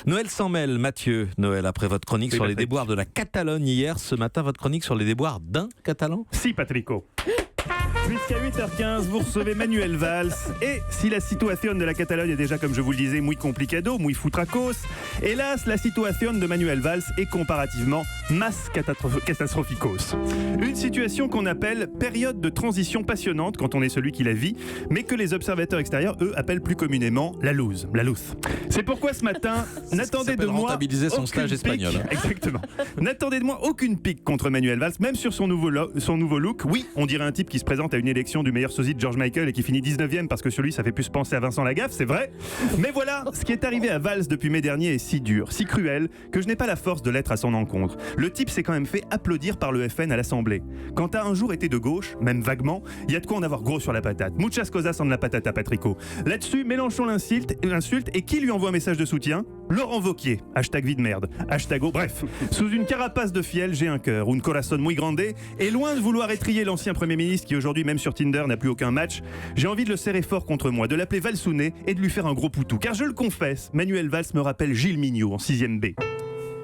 Noël s'en mêle, Mathieu. Noël, après votre chronique sur les déboires de la Catalogne hier, ce matin, votre chronique sur les déboires d'un Catalan. Si, Patrico. Jusqu'à 8h15, vous recevez Manuel Valls. Et si la situation de la Catalogne est déjà, comme je vous le disais, muy complicado, muy futracos, hélas, la situation de Manuel Valls est comparativement mas catastrophicos. Une situation qu'on appelle période de transition passionnante quand on est celui qui la vit, mais que les observateurs extérieurs, eux, appellent plus communément la loose. La loose. C'est pourquoi ce matin, n'attendez de moi rentabiliser son stage espagnol. Exactement. N'attendez de moi aucune pique contre Manuel Valls, même sur son nouveau look. Oui, on dirait un type qui se présente à une élection du meilleur sosie de George Michael et qui finit 19e parce que sur lui ça fait plus penser à Vincent Lagaffe, c'est vrai. Mais voilà, ce qui est arrivé à Valls depuis mai dernier est si dur, si cruel, que je n'ai pas la force de l'être à son encontre. Le type s'est quand même fait applaudir par le FN à l'Assemblée. Quand t'as un jour été de gauche, même vaguement, il y a de quoi en avoir gros sur la patate. Muchas cosas en la patata, Patrico. Là-dessus, Mélenchon l'insulte, et qui lui envoie un message de soutien ? Laurent Wauquiez, hashtag vie de merde, hashtag bref, sous une carapace de fiel, j'ai un cœur, un corazón muy grande, et loin de vouloir étriller l'ancien Premier ministre qui aujourd'hui, même sur Tinder, n'a plus aucun match, j'ai envie de le serrer fort contre moi, de l'appeler Valsounet et de lui faire un gros poutou. Car je le confesse, Manuel Valls me rappelle Gilles Mignot en 6ème B.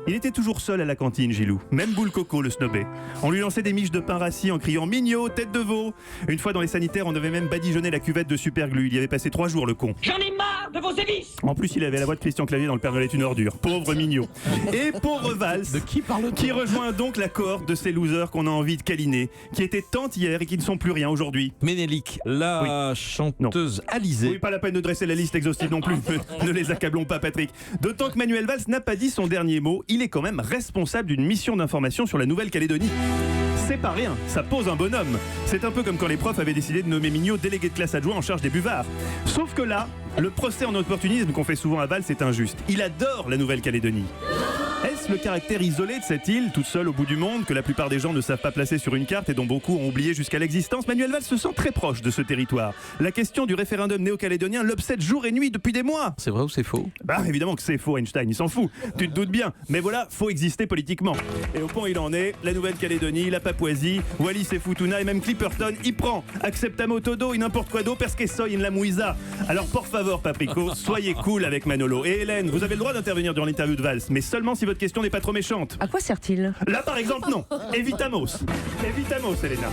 Il était toujours seul à la cantine, Gilou. Même Boule Coco le snobait. On lui lançait des miches de pain rassis en criant « Mignot, tête de veau !» Une fois dans les sanitaires, on devait même badigeonner la cuvette de Superglue. Il y avait passé 3 jours, le con. J'en ai marre de vos sévices. En plus, il avait la voix de Christian Clavier dans Le Père Noël est une ordure. Pauvre Mignot. Et pauvre Valls, De qui parle-t-on ? qui rejoint donc la cohorte de ces losers qu'on a envie de câliner, qui étaient tant hier et qui ne sont plus rien aujourd'hui. Ménélique, la chanteuse Alizée. Oui, pas la peine de dresser la liste exhaustive non plus. Ne les accablons pas, Patrick. D'autant que Manuel Valls n'a pas dit son dernier mot. Il est quand même responsable d'une mission d'information sur la Nouvelle-Calédonie. C'est pas rien, ça pose un bonhomme. C'est un peu comme quand les profs avaient décidé de nommer Mignot délégué de classe adjoint en charge des buvards. Sauf que là, le procès en opportunisme qu'on fait souvent à Valls est injuste. Il adore la Nouvelle-Calédonie. Est-ce le caractère isolé de cette île, toute seule au bout du monde, que la plupart des gens ne savent pas placer sur une carte et dont beaucoup ont oublié jusqu'à l'existence ? Manuel Valls se sent très proche de ce territoire. La question du référendum néo-calédonien l'obsède jour et nuit depuis des mois. C'est vrai ou c'est faux ? Bah évidemment que c'est faux, Einstein, il s'en fout. Tu te doutes bien. Mais voilà, faut exister politiquement. Et au point il en est, la Nouvelle-Calédonie, la Papouasie, Wallis et Futuna et même Clipperton, y prend. Acceptamo todo et n'importe quoi d'autre parce que soy in la mouisa. Alors por favor, Paprico, soyez cool avec Manolo. Et Hélène, vous avez le droit d'intervenir durant l'interview de Valls, mais seulement si votre question n'est pas trop méchante. À quoi sert-il ? Là par exemple, non. Evitamos. Evitamos, Elena.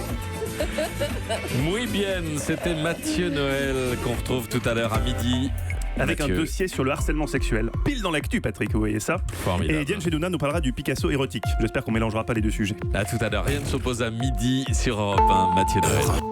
Muy bien, c'était Mathieu Noël qu'on retrouve tout à l'heure à midi. Avec Mathieu. un dossier sur le harcèlement sexuel. Pile dans l'actu, Patrick, vous voyez ça ? Formidable. Et Diane Chedouna nous parlera du Picasso érotique. J'espère qu'on mélangera pas les deux sujets. À tout à l'heure, rien ne s'oppose à midi sur Europe 1, Mathieu Noël.